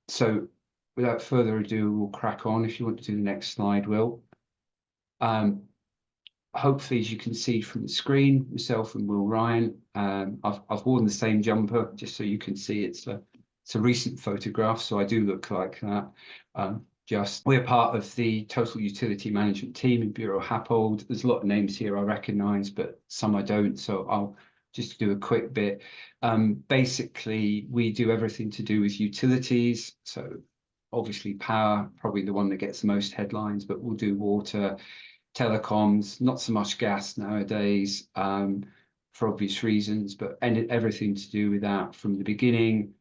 So without further ado, we'll crack on. If you want to do the next slide, Will. Hopefully, as you can see from the screen, myself and Will Ryan, I've worn the same jumper just so you can see it's a recent photograph, so I do look like that. We're part of the Total Utility Management team in Bureau Happold. There's a lot of names here I recognise, but some I don't, so I'll just do a quick bit. Basically, we do everything to do with utilities, so obviously power, probably the one that gets the most headlines, but we'll do water, telecoms, not so much gas nowadays, for obvious reasons, but everything to do with that from the beginning,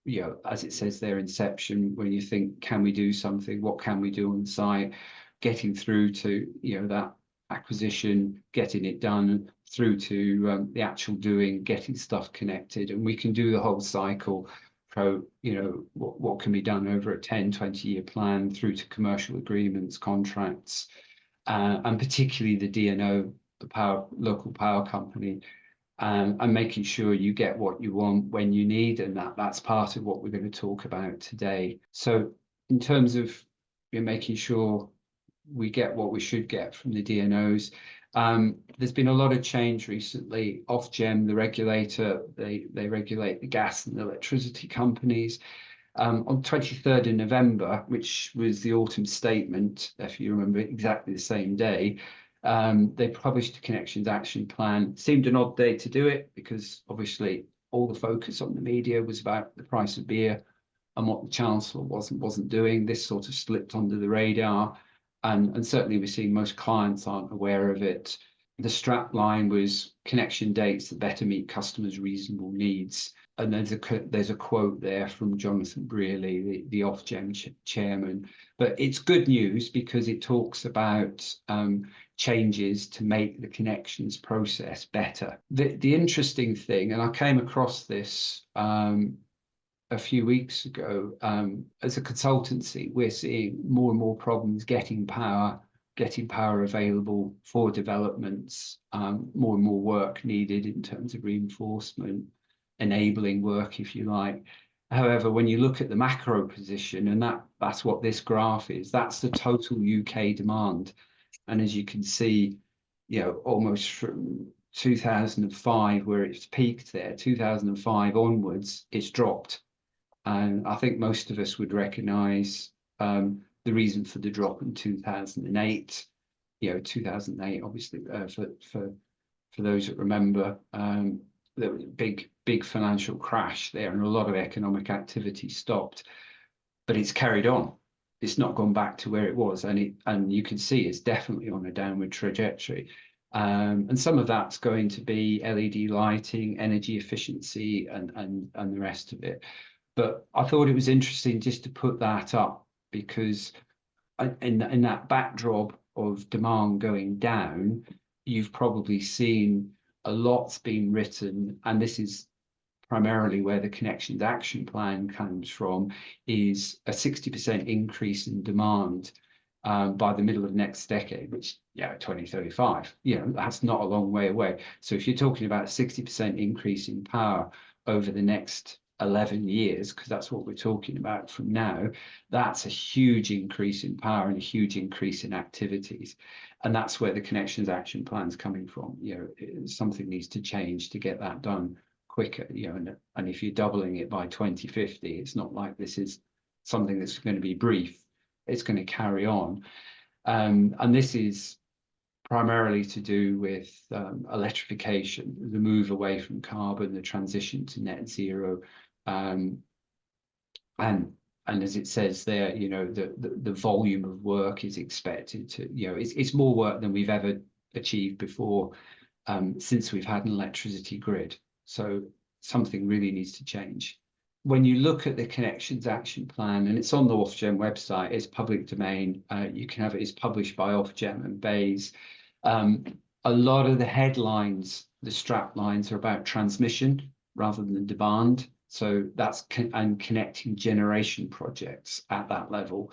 you know, as it says there, inception, when you think, can we do something? What can we do on site? Getting through to, you know, that acquisition, getting it done, through to the actual doing, getting stuff connected. And we can do the whole cycle. So, you know, what can be done over a 10, 20-year plan through to commercial agreements, contracts, and particularly the DNO, the local power company, and making sure you get what you want when you need, and that's part of what we're going to talk about today. So in terms of, you know, making sure we get what we should get from the DNOs, there's been a lot of change recently. Ofgem, the regulator, they regulate the gas and electricity companies. On 23rd of November, which was the autumn statement, if you remember, exactly the same day, they published a Connections Action Plan. Seemed an odd day to do it because obviously all the focus on the media was about the price of beer and what the Chancellor wasn't doing. This sort of slipped under the radar, and certainly we're seeing most clients aren't aware of it. The strap line was connection dates that better meet customers' reasonable needs. And there's a quote there from Jonathan Brearley, the Ofgem chairman. But it's good news because it talks about changes to make the connections process better. The interesting thing, and I came across this a few weeks ago, as a consultancy, we're seeing more and more problems getting power available for developments, more and more work needed in terms of reinforcement, enabling work, if you like. However, when you look at the macro position, and that's what this graph is, that's the total UK demand. And as you can see, you know, almost from 2005, where it's peaked there, 2005 onwards, it's dropped. And I think most of us would recognise the reason for the drop in 2008. You know, 2008, obviously, for those that remember, there was a big financial crash there, and a lot of economic activity stopped. But it's carried on. It's not gone back to where it was, and you can see it's definitely on a downward trajectory. And some of that's going to be LED lighting, energy efficiency, and the rest of it. But I thought it was interesting just to put that up because in that backdrop of demand going down, you've probably seen a lot's been written, and this is primarily where the Connections Action Plan comes from, is a 60% increase in demand by the middle of next decade, which, 2035, that's not a long way away. So if you're talking about a 60% increase in power over the next 11 years, because that's what we're talking about from now, that's a huge increase in power and a huge increase in activities. And that's where the Connections Action Plan is coming from. Something needs to change to get that done quicker, and if you're doubling it by 2050, it's not like this is something that's going to be brief. It's going to carry on. And this is primarily to do with electrification, the move away from carbon, the transition to net zero. And as it says there, the volume of work is expected to, it's more work than we've ever achieved before since we've had an electricity grid. So something really needs to change. When you look at the Connections Action Plan, and it's on the Ofgem website, it's public domain, you can have it, it's published by Ofgem and BEIS. A lot of the headlines the strap lines are about transmission rather than demand. So that's and connecting generation projects at that level.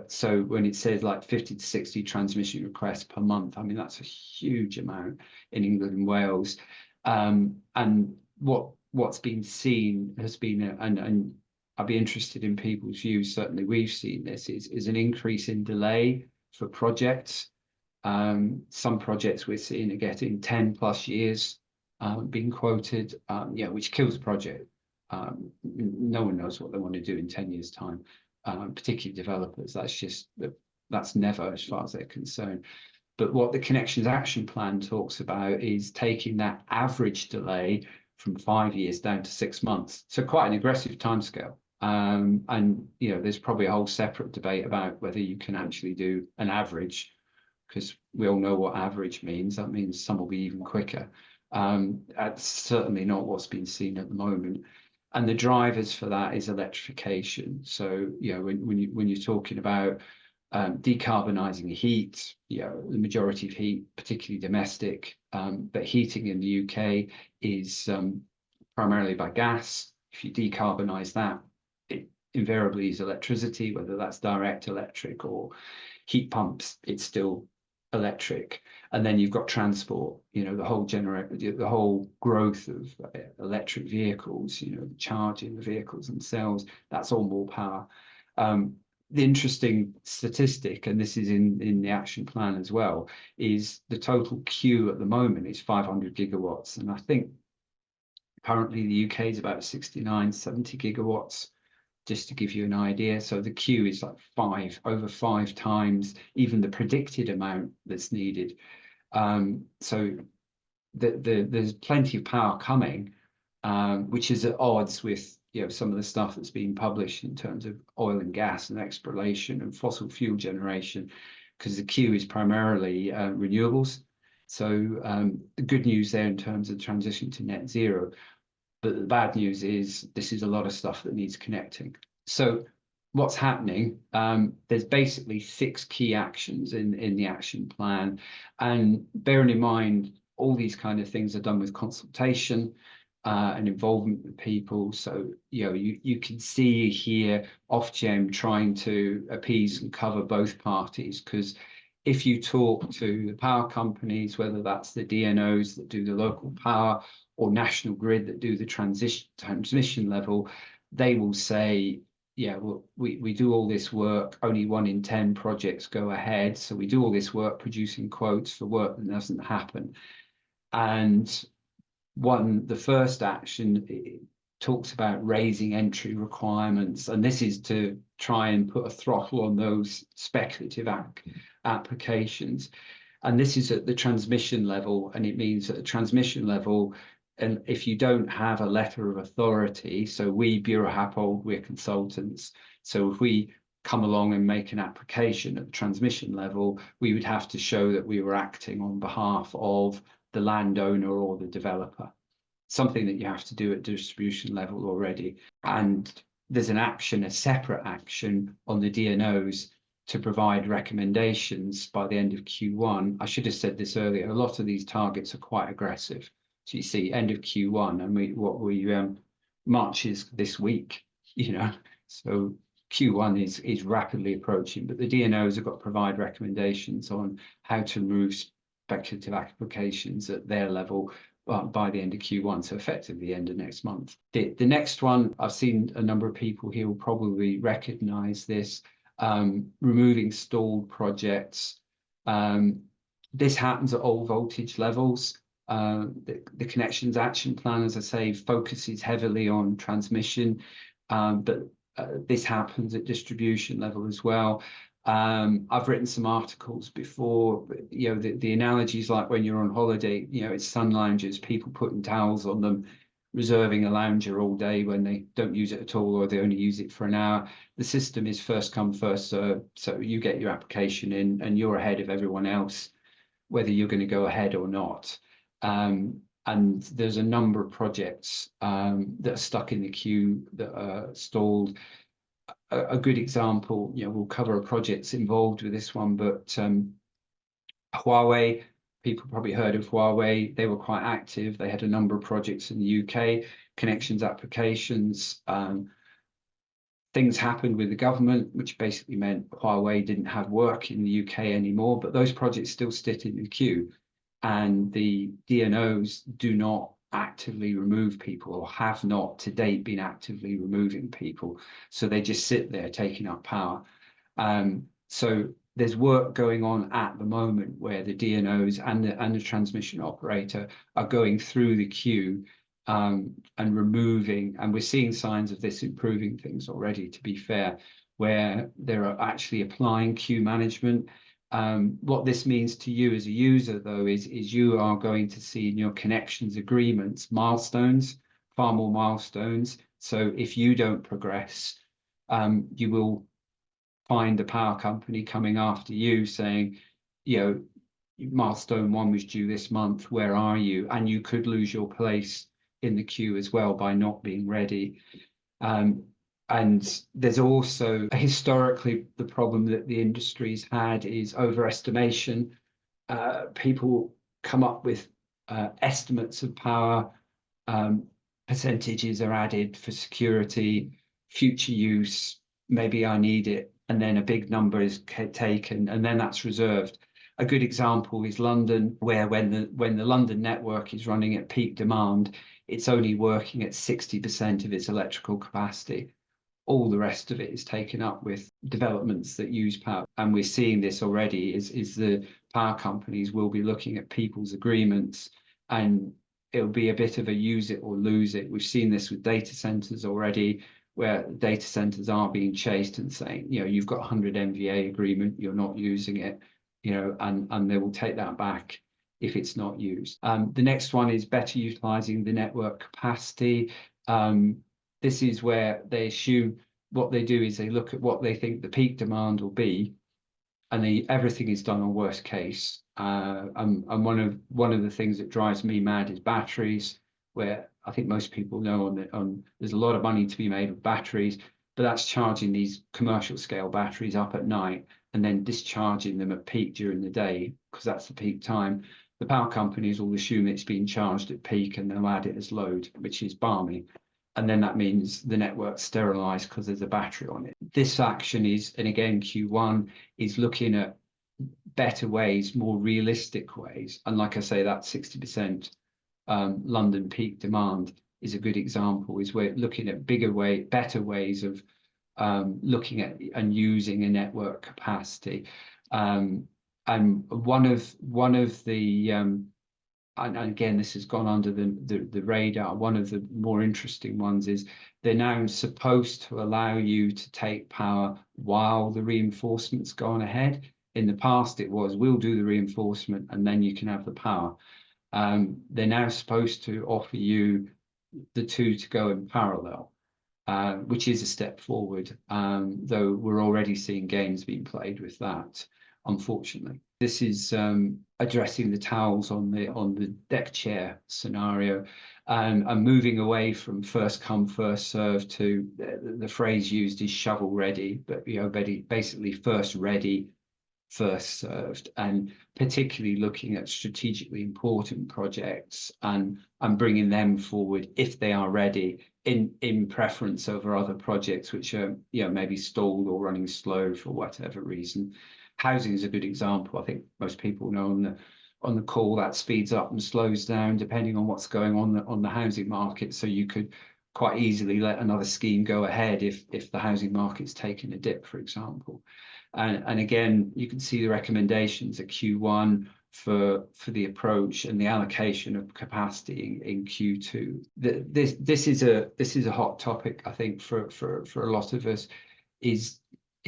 So when it says like 50 to 60 transmission requests per month, I mean, that's a huge amount in England and Wales. And what's been seen has been, and I'd be interested in people's views, certainly we've seen this, is an increase in delay for projects. Some projects we're seeing are getting 10 plus years being quoted, which kills a project. No one knows what they want to do in 10 years' time, particularly developers. That's never, as far as they're concerned. But what the Connections Action Plan talks about is taking that average delay from 5 years down to 6 months. So quite an aggressive timescale. And there's probably a whole separate debate about whether you can actually do an average, because we all know what average means. That means some will be even quicker. That's certainly not what's been seen at the moment. And the drivers for that is electrification. So, when you're talking about decarbonising heat, the majority of heat, particularly domestic, but heating in the UK is primarily by gas. If you decarbonise that, it invariably is electricity, whether that's direct electric or heat pumps, it's still electric. And then you've got transport, the whole growth of electric vehicles, charging the vehicles themselves, that's all more power. The interesting statistic, and this is in the action plan as well, is the total queue at the moment is 500 gigawatts. And I think currently the UK is about 69, 70 gigawatts, just to give you an idea. So the queue is like over five times even the predicted amount that's needed. So there's plenty of power coming, which is at odds with some of the stuff that's being published in terms of oil and gas and exploration and fossil fuel generation, because the queue is primarily renewables. So the good news there in terms of transition to net zero. But the bad news is this is a lot of stuff that needs connecting. So what's happening? There's basically 6 key actions in the action plan. And bearing in mind, all these kind of things are done with consultation and involvement with people. So, you can see here Ofgem trying to appease and cover both parties, because if you talk to the power companies, whether that's the DNOs that do the local power or National Grid that do the transmission level, they will say, well, we do all this work, only 1 in 10 projects go ahead. So we do all this work producing quotes for work that doesn't happen. And the first action talks about raising entry requirements, and this is to try and put a throttle on those speculative applications. And this is at the transmission level, and it means at the transmission level, and if you don't have a letter of authority, so we, Bureau Happold, we're consultants, so if we come along and make an application at the transmission level, we would have to show that we were acting on behalf of the landowner or the developer, something that you have to do at distribution level already. And there's a separate action on the DNOs to provide recommendations by the end of Q1. I should have said this earlier, a lot of these targets are quite aggressive. So you see end of Q1, and March is this week, so Q1 is rapidly approaching, but the DNOs have got to provide recommendations on how to remove speculative applications at their level by the end of Q1, so effectively the end of next month. The next one, I've seen a number of people here will probably recognize this, removing stalled projects. This happens at all voltage levels. The Connections Action Plan, as I say, focuses heavily on transmission, but this happens at distribution level as well. I've written some articles before, but, the analogy is like when you're on holiday, it's sun loungers, people putting towels on them, reserving a lounger all day when they don't use it at all, or they only use it for an hour. The system is first come, first serve. So you get your application in and you're ahead of everyone else, whether you're going to go ahead or not. And there's a number of projects that are stuck in the queue, that are stalled. A good example, we'll cover projects involved with this one, but Huawei people probably heard of Huawei. They were quite active. They had a number of projects in the UK, connections applications. Things happened with the government, which basically meant Huawei didn't have work in the UK anymore, but those projects still sit in the queue. And the DNOs do not actively remove people, or have not to date been actively removing people. So they just sit there taking up power. So there's work going on at the moment where the DNOs and the transmission operator are going through the queue and removing, and we're seeing signs of this improving things already, to be fair, where they're actually applying queue management. What this means to you as a user, though, is you are going to see in your connections agreements milestones, far more milestones. So if you don't progress, you will find the power company coming after you saying, you know, milestone 1 was due this month, where are you? And you could lose your place in the queue as well by not being ready. And there's also historically the problem that the industry's had is overestimation. People come up with estimates of power, percentages are added for security, future use, maybe I need it, and then a big number is taken, and then that's reserved. A good example is London, where when the London network is running at peak demand, it's only working at 60% of its electrical capacity. All the rest of it is taken up with developments that use power. And we're seeing this already, is the power companies will be looking at people's agreements, and it'll be a bit of a use it or lose it. We've seen this with data centers already, where data centers are being chased and saying, you know, you've got 100 MVA agreement, you're not using it, you know, and they will take that back if it's not used. The next one is better utilizing the network capacity. This is where they assume, what they do is they look at what they think the peak demand will be, and everything is done on worst case. And one of the things that drives me mad is batteries, where I think most people know there's a lot of money to be made with batteries, but that's charging these commercial scale batteries up at night and then discharging them at peak during the day, because that's the peak time. The power companies will assume it's being charged at peak and they'll add it as load, which is balmy. And then that means the network's sterilized because there's a battery on it. This action is, and again, Q1 is looking at better ways, more realistic ways. And like I say, that 60% London peak demand is a good example, is we're looking at better ways of looking at and using a network capacity. And one of the and again, this has gone under the radar. One of the more interesting ones is they're now supposed to allow you to take power while the reinforcement's gone ahead. In the past, it was, we'll do the reinforcement and then you can have the power. They're now supposed to offer you the two to go in parallel, which is a step forward, though we're already seeing games being played with that, unfortunately. This is addressing the towels on the deck chair scenario, and moving away from first come first serve to the phrase used is shovel ready, but you know, basically first ready, first served, and particularly looking at strategically important projects and bringing them forward if they are ready, in preference over other projects which are, you know, maybe stalled or running slow for whatever reason. Housing is a good example. I think most people know on the call that speeds up and slows down depending on what's going on the housing market. So you could quite easily let another scheme go ahead if the housing market's taken a dip, for example. And again, you can see the recommendations at Q1 for the approach and the allocation of capacity in Q2. This is a hot topic, I think, for a lot of us, is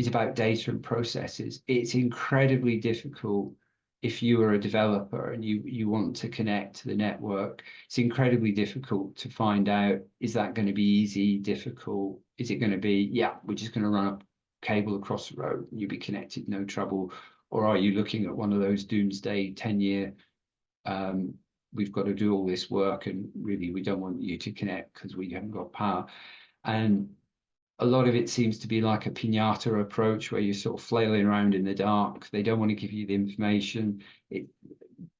about data and processes. It's incredibly difficult if you are a developer and you want to connect to the network. It's incredibly difficult to find out, is that going to be easy, difficult? Is it going to be, yeah, we're just going to run a cable across the road and you'll be connected, no trouble? Or are you looking at one of those doomsday 10-year, we've got to do all this work and really we don't want you to connect because we haven't got power? And a lot of it seems to be like a piñata approach where you're sort of flailing around in the dark. They don't want to give you the information.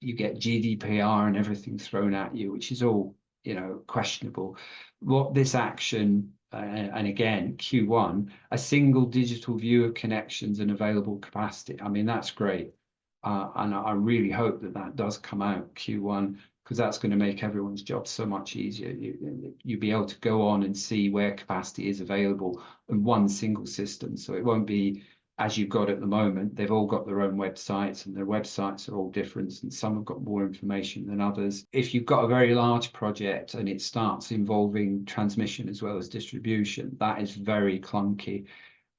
you get GDPR and everything thrown at you, which is all, you know, questionable. What this action, and again, Q1, a single digital view of connections and available capacity. I mean, that's great. And I really hope that that does come out Q1, because that's going to make everyone's job so much easier. You'll be able to go on and see where capacity is available in one single system. So it won't be as you've got at the moment. They've all got their own websites, and their websites are all different, and some have got more information than others. If you've got a very large project and it starts involving transmission as well as distribution, that is very clunky,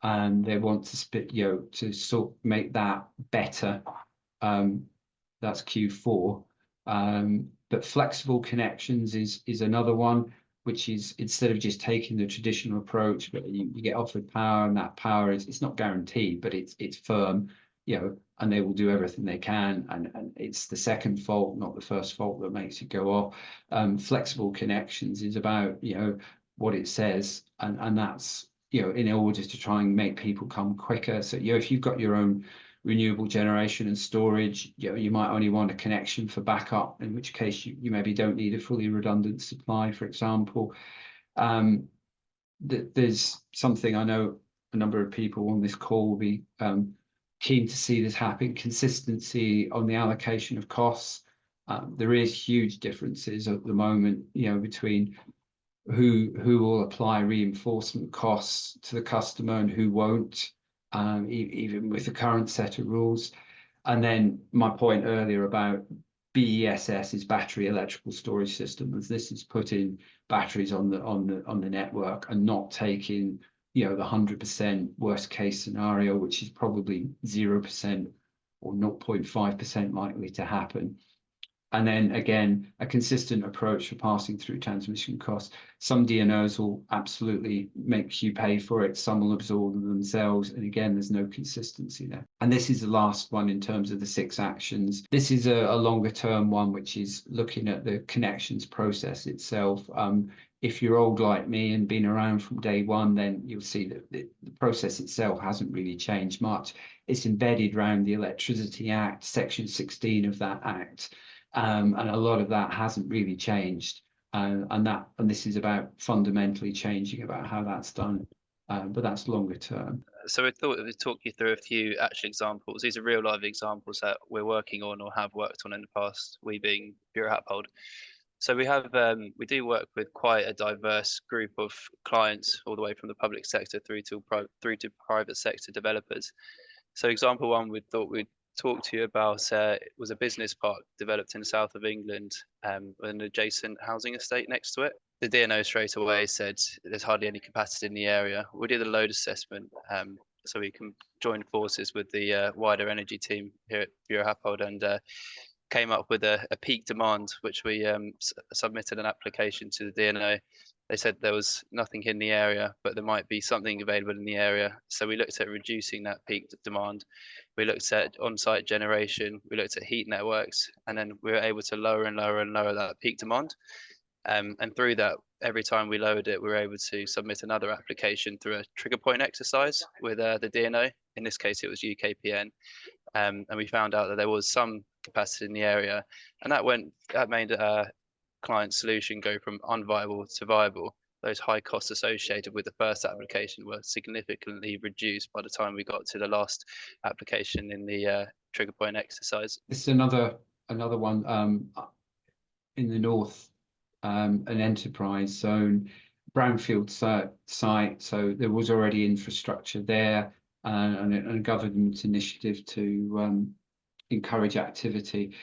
and they want to to sort make that better. That's Q4. But flexible connections is another one, which is, instead of just taking the traditional approach, but you get offered power, and that power it's not guaranteed, but it's firm, you know, and they will do everything they can, and it's the second fault, not the first fault, that makes it go off. Flexible connections is about, you know, what it says, and that's, you know, in order to try and make people come quicker. So, you know, if you've got your own renewable generation and storage, you know, you might only want a connection for backup, in which case you maybe don't need a fully redundant supply, for example. There's something I know a number of people on this call will be keen to see this happen: consistency on the allocation of costs. There is huge differences at the moment, you know, between who will apply reinforcement costs to the customer and who won't, even with the current set of rules. And then my point earlier about BESS is battery electrical storage system, as this is putting batteries on the network and not taking, you know, the 100% worst case scenario, which is probably 0% or 0.5% likely to happen. And then again, a consistent approach for passing through transmission costs. Some DNOs will absolutely make you pay for it, some will absorb them themselves, and again, there's no consistency there. And this is the last one in terms of the 6 actions. This is a longer term one, which is looking at the connections process itself. If you're old like me and been around from day one, then you'll see that the process itself hasn't really changed much. It's embedded around the Electricity Act, Section 16 of that Act. And a lot of that hasn't really changed, and this is about fundamentally changing about how that's done, but that's longer term. So we thought we'd talk you through a few actual examples. These are real live examples that we're working on or have worked on in the past, we being Bureau Happold. So we do work with quite a diverse group of clients, all the way from the public sector through to private sector developers. So example one we thought we'd talk to you about was a business park developed in the south of England, with an adjacent housing estate next to it. The DNO straight away said there's hardly any capacity in the area. We did a load assessment, so we can join forces with the wider energy team here at Bureau Happold, and came up with a peak demand, which we submitted an application to the DNO. They said there was nothing in the area, but there might be something available in the area. So we looked at reducing that peak demand. We looked at on-site generation. We looked at heat networks, and then we were able to lower and lower and lower that peak demand. And through that, every time we lowered it, we were able to submit another application through a trigger point exercise with the DNO. In this case, it was UKPN. And we found out that there was some capacity in the area, and that made client solution go from unviable to viable. Those high costs associated with the first application were significantly reduced by the time we got to the last application in the trigger point exercise. This is another one in the north, an enterprise zone, brownfield site. So there was already infrastructure there, and a government initiative to encourage activity.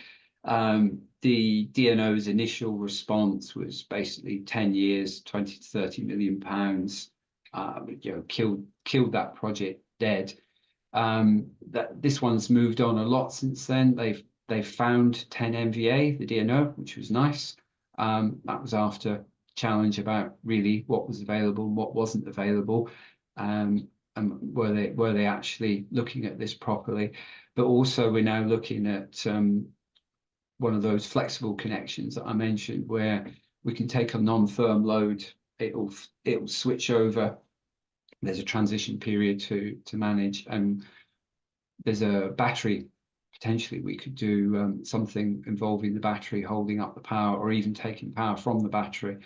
The DNO's initial response was basically 10 years, 20 to 30 million pounds, you know, killed that project dead. This one's moved on a lot since then. They've found 10 MVA, the DNO, which was nice. That was after challenge about really what was available and what wasn't available, and were they actually looking at this properly. But also we're now looking at one of those flexible connections that I mentioned, where we can take a non-firm load, it'll switch over. There's a transition period to manage, and there's a battery potentially we could do something involving the battery holding up the power, or even taking power from the battery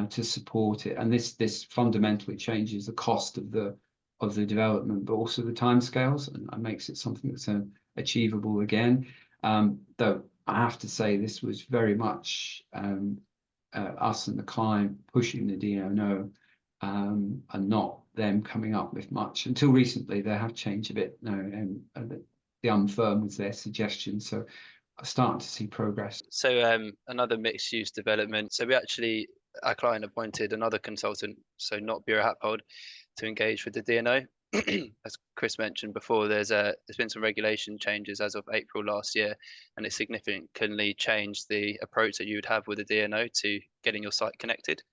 to support it. And this fundamentally changes the cost of the development, but also the timescales, and makes it something that's achievable again. Though I have to say, this was very much us and the client pushing the DNO, and not them coming up with much. Until recently, they have changed a bit now, and the unfirm was their suggestion. So I'm starting to see progress. So another mixed use development. So our client appointed another consultant, so not Bureau Happold, to engage with the DNO. As Chris mentioned before, there's been some regulation changes as of April last year, and it significantly changed the approach that you would have with the DNO to getting your site connected.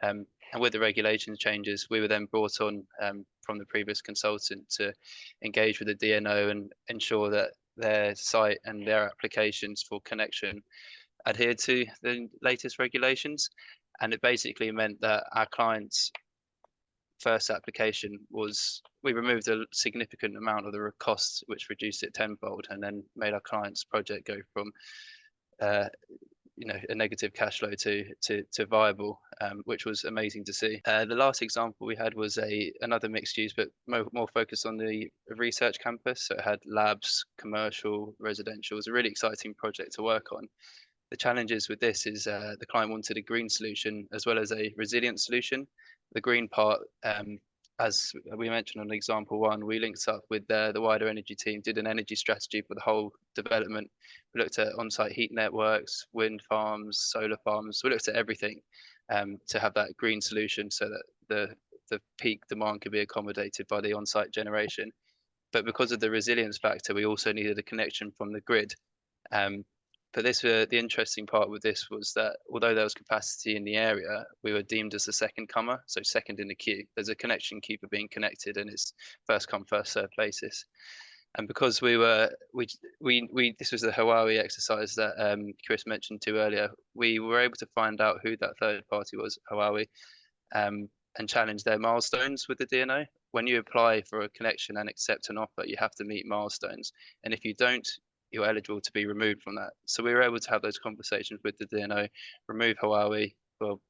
And with the regulation changes, we were then brought on from the previous consultant to engage with the DNO and ensure that their site and their applications for connection adhered to the latest regulations. And it basically meant that our client's first application was, we removed a significant amount of the costs, which reduced it tenfold, and then made our client's project go from a negative cash flow to viable, which was amazing to see. The last example we had was another mixed use, but more focused on the research campus. So it had labs, commercial, residential. It was a really exciting project to work on. The challenges with this is the client wanted a green solution as well as a resilient solution. The green part, as we mentioned on example one, we linked up with the wider energy team, did an energy strategy for the whole development. We looked at on-site heat networks, wind farms, solar farms. We looked at everything to have that green solution so that the peak demand could be accommodated by the on-site generation. But because of the resilience factor, we also needed a connection from the grid. But the interesting part with this was that although there was capacity in the area, we were deemed as the second comer, so second in the queue. There's a connection keeper being connected, and it's first come, first served basis. And because this was the Huawei exercise that Chris mentioned to earlier, we were able to find out who that third party was, Huawei, and challenge their milestones with the DNO. When you apply for a connection and accept an offer, you have to meet milestones. And if you don't, you're eligible to be removed from that. So we were able to have those conversations with the DNO, remove Huawei for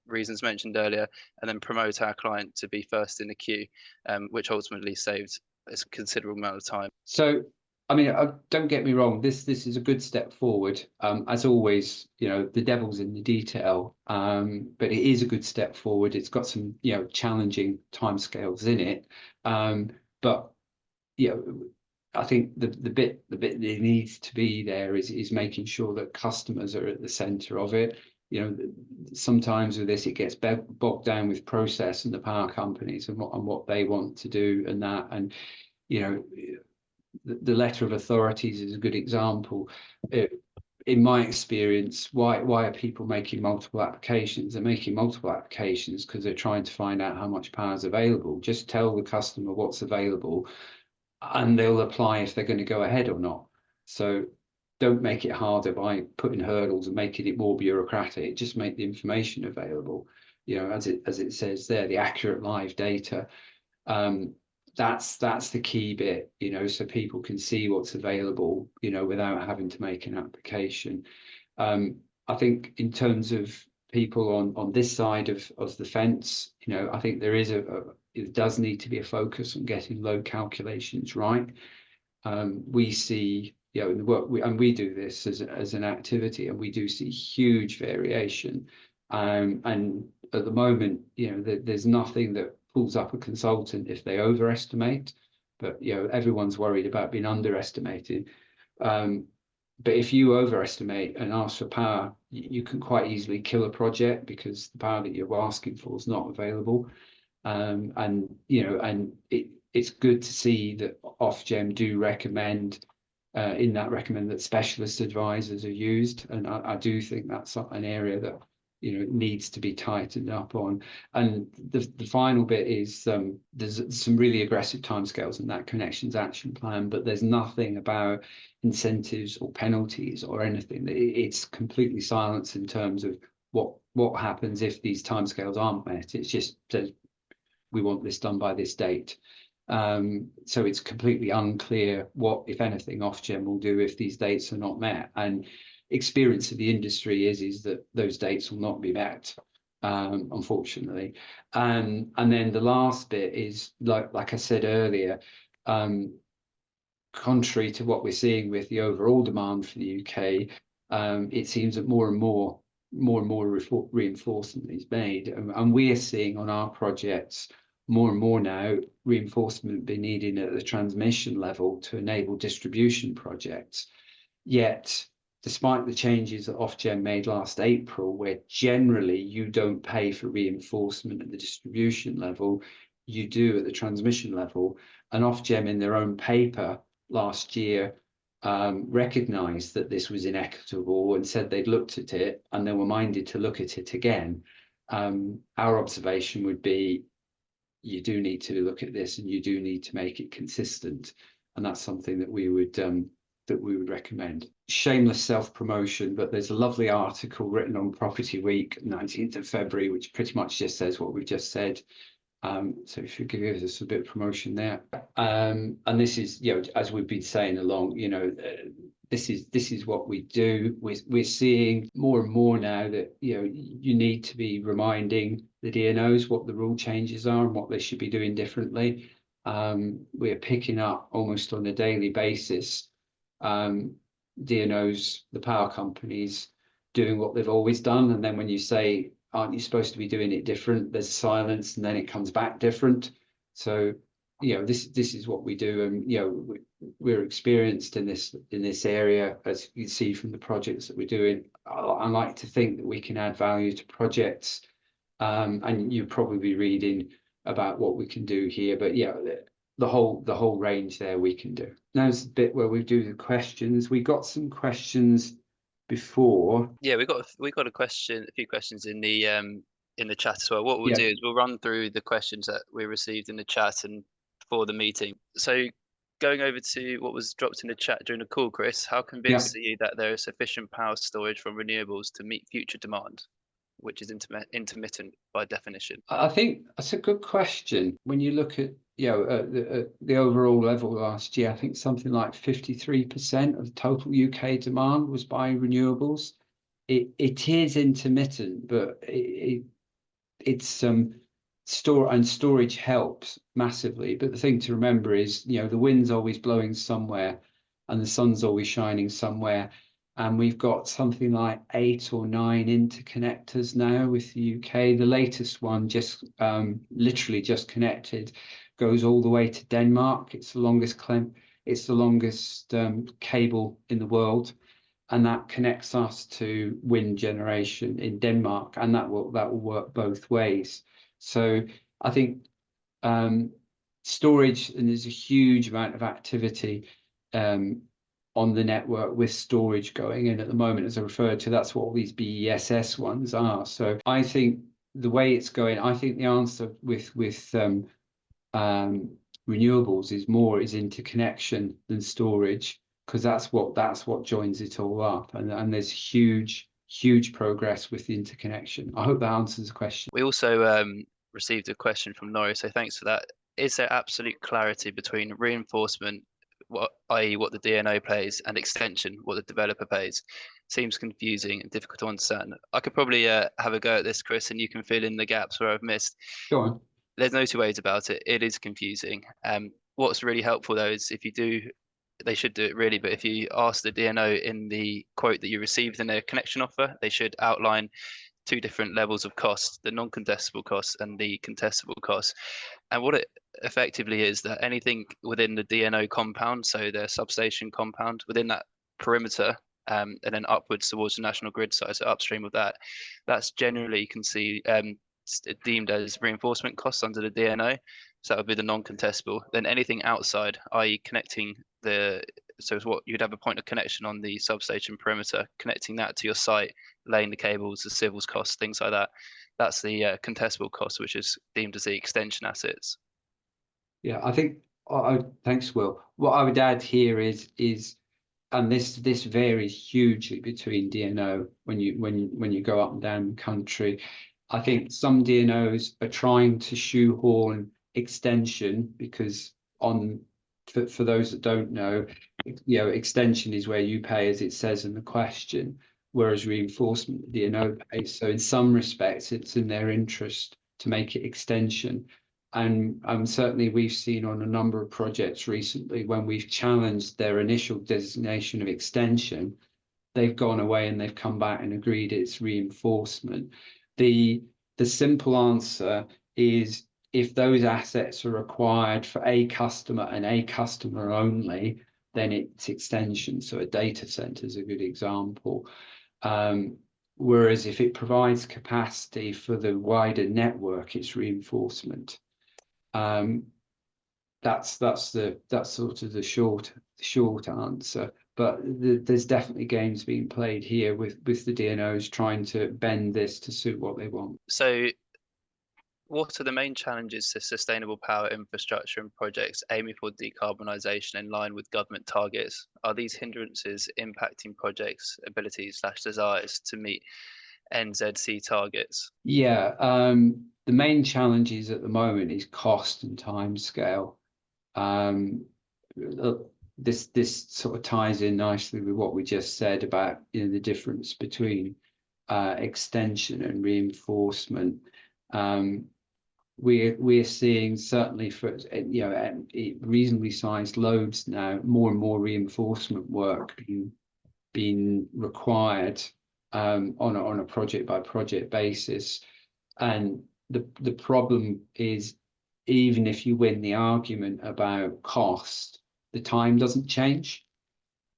reasons mentioned earlier, and then promote our client to be first in the queue, which ultimately saved a considerable amount of time. So, I mean, don't get me wrong, this is a good step forward. As always, the devil's in the detail, but it is a good step forward. It's got some, challenging timescales in it. But, I think the bit that needs to be there is making sure that customers are at the center of it. Sometimes with this, it gets bogged down with process and the power companies and what they want to do and that. And, the letter of authorities is a good example. In my experience, why are people making multiple applications? They're making multiple applications because they're trying to find out how much power is available. Just tell the customer what's available, and they'll apply if they're going to go ahead or not. So don't make it harder by putting hurdles and making it more bureaucratic. Just make the information available, as it says there, the accurate live data. That's the key bit, so people can see what's available, without having to make an application. I think in terms of people on this side of the fence, I think it does need to be a focus on getting load calculations right. We see, in the work we do this as an activity, and we do see huge variation. And at the moment, there's nothing that pulls up a consultant if they overestimate, but everyone's worried about being underestimated. But if you overestimate and ask for power, you can quite easily kill a project because the power that you're asking for is not available. And it's good to see that Ofgem do recommend that specialist advisors are used, and I do think that's an area that needs to be tightened up on. And the final bit is there's some really aggressive timescales in that connections action plan, but there's nothing about incentives or penalties or anything. It's completely silent in terms of what happens if these timescales aren't met. It's just says we want this done by this date. So it's completely unclear what, if anything, Ofgem will do if these dates are not met. And experience of the industry is that those dates will not be met, unfortunately. And then the last bit is, like I said earlier, contrary to what we're seeing with the overall demand for the UK, it seems that more and more reinforcement is made, and we are seeing on our projects more and more now reinforcement being needed at the transmission level to enable distribution projects. Yet, despite the changes that Ofgem made last April, where generally you don't pay for reinforcement at the distribution level, you do at the transmission level, and Ofgem in their own paper last year recognised that this was inequitable and said they'd looked at it and they were minded to look at it again. Our observation would be, you do need to look at this and you do need to make it consistent, and that's something that we would recommend. Shameless self-promotion, but there's a lovely article written on Property Week, 19th of February, which pretty much just says what we've just said. So if you could give us a bit of promotion there. And this is, as we've been saying along, this is what we do. We're seeing more and more now that you need to be reminding the DNOs what the rule changes are and what they should be doing differently. We're picking up almost on a daily basis DNOs, the power companies, doing what they've always done, and then when you say, aren't you supposed to be doing it different, there's silence, and then it comes back different. So this is what we do, and we're experienced in this area, as you can see from the projects that we're doing. I like to think that we can add value to projects, and you'll probably be reading about what we can do here, but the whole range there we can do. Now's the bit where we do the questions. We got some questions before. Yeah, we got a few questions in the chat as well. What we'll do is we'll run through the questions that we received in the chat and for the meeting. So going over to what was dropped in the chat during the call, Chris, how convinced are you that there is sufficient power storage from renewables to meet future demand, which is intermittent by definition? I think that's a good question. When you look at the overall level last year, I think something like 53% of the total UK demand was by renewables. It is intermittent, but it's storage helps massively. But the thing to remember is, the wind's always blowing somewhere and the sun's always shining somewhere. And we've got something like 8 or 9 interconnectors now with the UK. The latest one just literally just connected, goes all the way to Denmark. It's the longest cable in the world, and that connects us to wind generation in Denmark, and that will work both ways. So I think storage, and there's a huge amount of activity on the network with storage going in at the moment, as I referred to. That's what all these BESS ones are. So I think the way it's going, I think the answer with renewables is interconnection than storage, because that's what joins it all up, and there's huge progress with the interconnection. I hope that answers the question. We also received a question from Norris, so thanks for that. Is there absolute clarity between reinforcement, i.e. what the DNO pays, and extension, what the developer pays? Seems confusing and difficult to understand. I could probably have a go at this, Chris, and you can fill in the gaps where I've missed. Go on. There's no two ways about it. It is confusing. What's really helpful though is if you do, they should do it really, but if you ask the DNO in the quote that you received in their connection offer, they should outline 2 different levels of cost, the non-contestable costs and the contestable costs. And what it effectively is that anything within the DNO compound, so their substation compound, within that perimeter, and then upwards towards the national grid side, so upstream of that, that's generally you can see deemed as reinforcement costs under the DNO. So that would be the non-contestable. Then anything outside, i.e. connecting so it's what you'd have a point of connection on the substation perimeter, connecting that to your site, laying the cables, the civils costs, things like that. That's the contestable cost, which is deemed as the extension assets. Yeah, I think. Thanks, Will. What I would add here is, and this varies hugely between DNO when you go up and down the country. I think some DNOs are trying to shoehorn extension, because for those that don't know, extension is where you pay as it says in the question, whereas reinforcement, the DNO pays. So in some respects, it's in their interest to make it extension. And certainly we've seen on a number of projects recently, when we've challenged their initial designation of extension, they've gone away and they've come back and agreed it's reinforcement. The simple answer is, if those assets are required for a customer and a customer only, then it's extension. So a data center is a good example. Whereas if it provides capacity for the wider network, it's reinforcement. That's sort of the short answer. But there's definitely games being played here with the DNOs trying to bend this to suit what they want. So what are the main challenges to sustainable power infrastructure and projects aiming for decarbonisation in line with government targets? Are these hindrances impacting projects' abilities/desires to meet NZC targets? Yeah, the main challenges at the moment is cost and time scale. This sort of ties in nicely with what we just said about the difference between extension and reinforcement. We're seeing, certainly for reasonably sized loads now, more and more reinforcement work being required on a project by project basis. And the problem is, even if you win the argument about cost, the time doesn't change.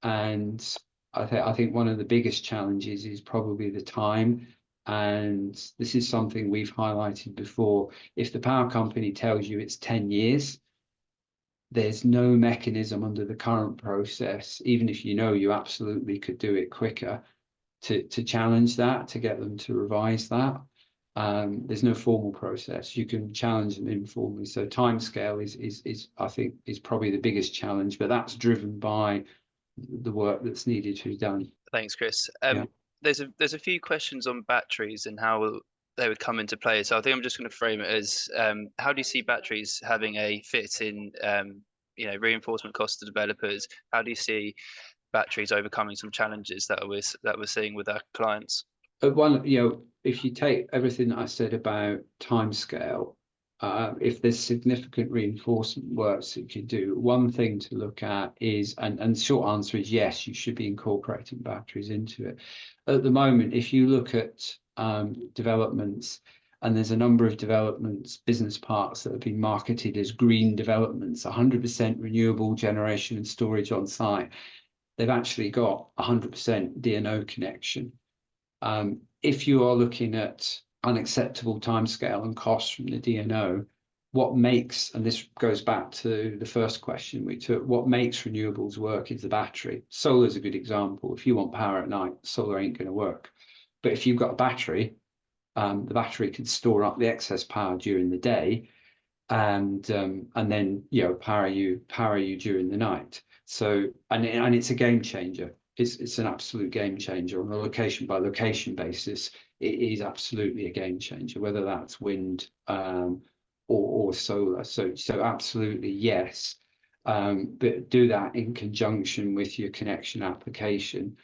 And I think one of the biggest challenges is probably the time. And this is something we've highlighted before. If the power company tells you it's 10 years, there's no mechanism under the current process, even if you absolutely could do it quicker, to challenge that, to get them to revise that. There's no formal process. You can challenge them informally. So timescale is I think is probably the biggest challenge, but that's driven by the work that's needed to be done. Thanks, Chris. Yeah. There's a few questions on batteries and how they would come into play. So I think I'm just going to frame it as, how do you see batteries having a fit in reinforcement costs to developers? How do you see batteries overcoming some challenges that we're seeing with our clients? If you take everything that I said about timescale, if there's significant reinforcement works that you can do, one thing to look at is, and the short answer is yes, you should be incorporating batteries into it. At the moment, if you look at developments, and there's a number of developments, business parks that have been marketed as green developments, 100% renewable generation and storage on site, they've actually got 100% DNO connection. If you are looking at unacceptable timescale and costs from the DNO, what makes, and this goes back to the first question we took, what makes renewables work is the battery. Solar is a good example. If you want power at night, solar ain't going to work. But if you've got a battery, the battery can store up the excess power during the day, and then power you during the night. So and it's a game changer. It's an absolute game changer on a location by location basis. It is absolutely a game changer, whether that's wind or solar. So absolutely yes, but do that in conjunction with your connection application,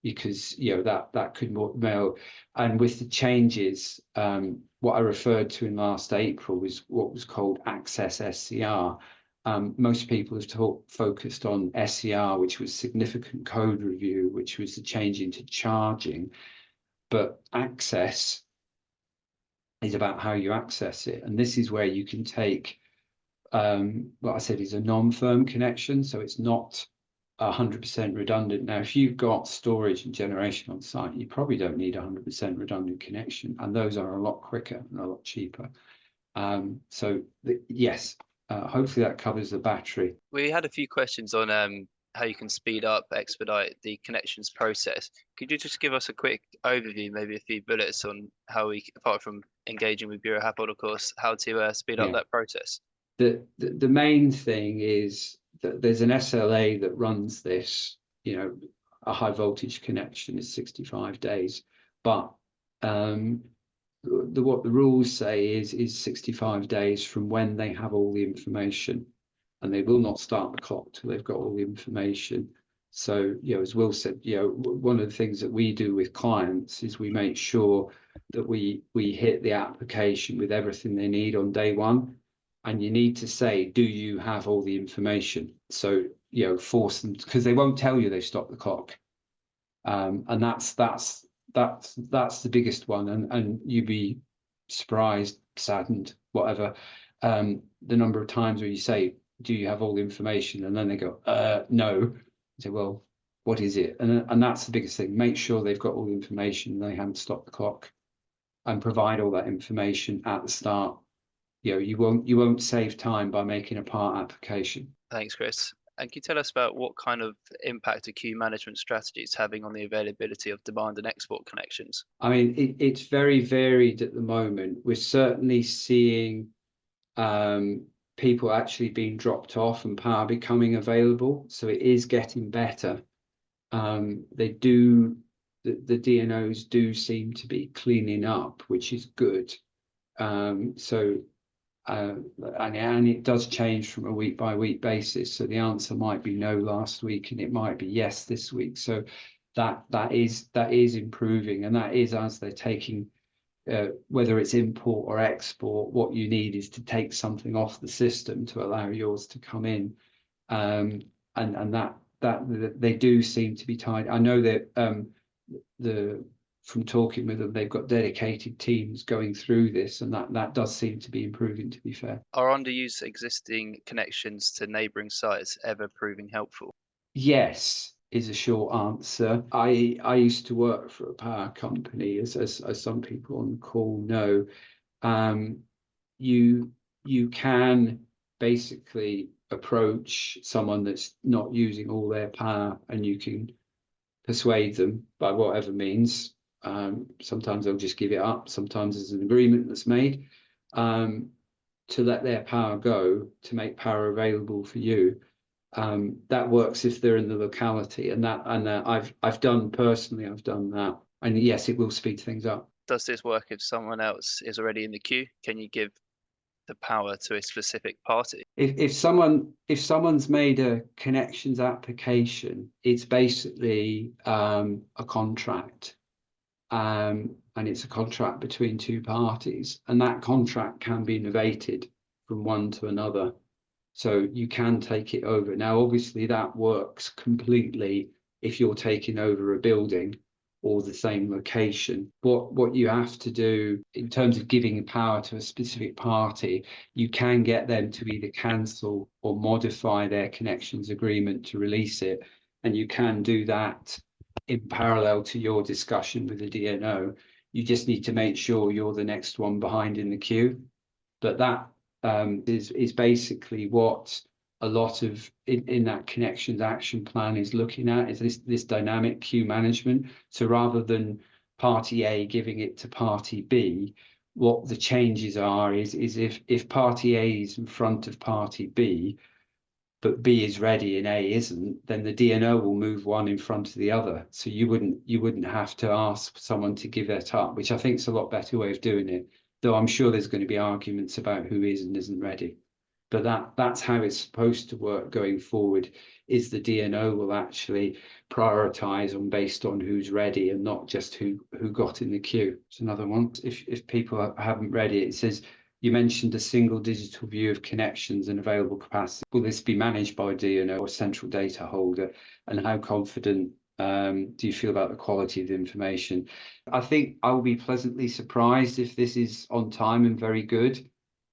because that could more. And with the changes, what I referred to in last April was what was called Access SCR. Most people have focused on SCR, which was significant code review, which was the change into charging. But access is about how you access it. And this is where you can take what I said is a non-firm connection. So it's not 100% redundant. Now, if you've got storage and generation on site, you probably don't need 100% redundant connection. And those are a lot quicker and a lot cheaper. Yes. Hopefully that covers the battery. We had a few questions on how you can speed up, expedite the connections process. Could you just give us a quick overview, maybe a few bullets on how we, apart from engaging with Bureau Happold, of course, how to speed up that process? The main thing is that there's an SLA that runs this. A high voltage connection is 65 days, but what the rules say is 65 days from when they have all the information, and they will not start the clock till they've got all the information. So, as Will said, one of the things that we do with clients is we make sure that we hit the application with everything they need on day one. And you need to say, do you have all the information? So, force them, because they won't tell you they've stopped the clock. And that's the biggest one. And you'd be surprised, saddened, whatever, the number of times where you say, do you have all the information? And then they go, no. You say, well, what is it? And that's the biggest thing. Make sure they've got all the information, they haven't stopped the clock, and provide all that information at the start. You won't save time by making a part application. Thanks, Chris. And can you tell us about what kind of impact a queue management strategy is having on the availability of demand and export connections? I mean, it's very varied at the moment. We're certainly seeing people actually being dropped off and power becoming available. So it is getting better. The DNOs do seem to be cleaning up, which is good. And it does change from a week by week basis. So the answer might be no last week, and it might be yes this week. So that is improving, and that is as they're taking, whether it's import or export, what you need is to take something off the system to allow yours to come in, and that they do seem to be tied. I know that from talking with them, they've got dedicated teams going through this, and that does seem to be improving, to be fair. Are underused existing connections to neighbouring sites ever proving helpful? Yes, is a short answer. I used to work for a power company, as some people on the call know. You can basically approach someone that's not using all their power, and you can persuade them by whatever means. Sometimes they'll just give it up. Sometimes there's an agreement that's made to let their power go, to make power available for you. That works if they're in the locality, and I've done that, and yes, it will speed things up. Does this work if someone else is already in the queue? Can you give the power to a specific party? If someone's made a connections application, it's basically a contract, and it's a contract between two parties, and that contract can be novated from one to another. So you can take it over. Now, obviously, that works completely if you're taking over a building or the same location. What you have to do in terms of giving power to a specific party, you can get them to either cancel or modify their connections agreement to release it. And you can do that in parallel to your discussion with the DNO. You just need to make sure you're the next one behind in the queue. But that is basically what a lot of in that connections action plan is looking at, is this dynamic queue management. So rather than party A giving it to party B, what the changes are is if party A is in front of party B, but B is ready and A isn't, then the DNO will move one in front of the other. So you wouldn't have to ask someone to give that up, which I think is a lot better way of doing it. Though I'm sure there's going to be arguments about who is and isn't ready. But that's how it's supposed to work going forward, is the DNO will actually prioritize based on who's ready and not just who got in the queue. It's another one. If people haven't read it, it says, you mentioned a single digital view of connections and available capacity. Will this be managed by a DNO or central data holder? And how confident do you feel about the quality of the information? I think I will be pleasantly surprised if this is on time and very good,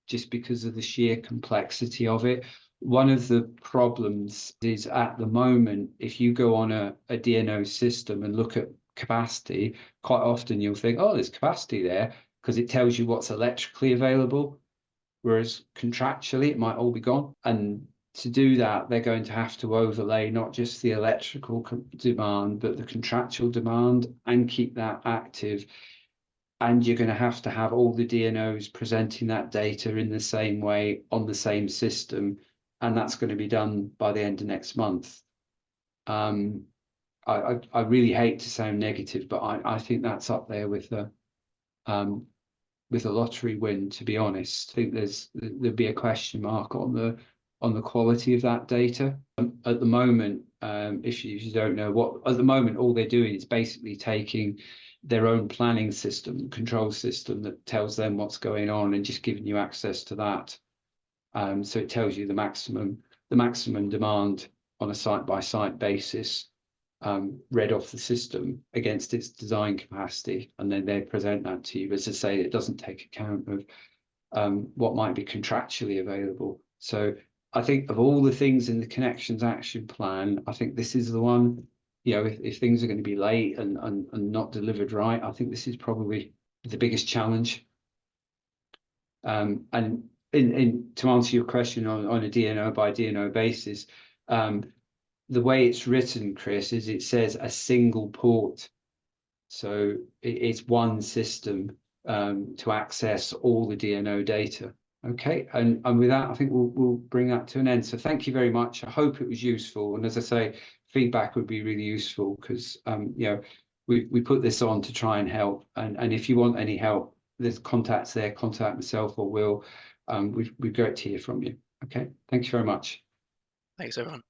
just because of the sheer complexity of it. One of the problems is at the moment, if you go on a DNO system and look at capacity, quite often you'll think, oh, there's capacity there, because it tells you what's electrically available, whereas contractually it might all be gone. And to do that, they're going to have to overlay not just the electrical demand, but the contractual demand, and keep that active. And you're going to have all the DNOs presenting that data in the same way on the same system, and that's going to be done by the end of next month. I really hate to sound negative, but I think that's up there with the with a lottery win, to be honest. I think there'd be a question mark on the quality of that data. At the moment, if you don't know what, at the moment, all they're doing is basically taking their own planning system, control system that tells them what's going on and just giving you access to that. So it tells you the maximum demand on a site-by-site basis, read off the system against its design capacity, and then they present that to you. As I say, it doesn't take account of what might be contractually available. So I think of all the things in the connections action plan, I think this is the one, you know, if things are going to be late and not delivered right, I think this is probably the biggest challenge. And to answer your question on a DNO by DNO basis, the way it's written, Chris, is it says a single port. So it's one system to access all the DNO data. Okay, and with that, I think we'll bring that to an end. So thank you very much. I hope it was useful. And as I say, feedback would be really useful because you know, we put this on to try and help. And if you want any help, there's contacts there. Contact myself or Will. We'd great to hear from you. Okay, thank you very much. Thanks, everyone.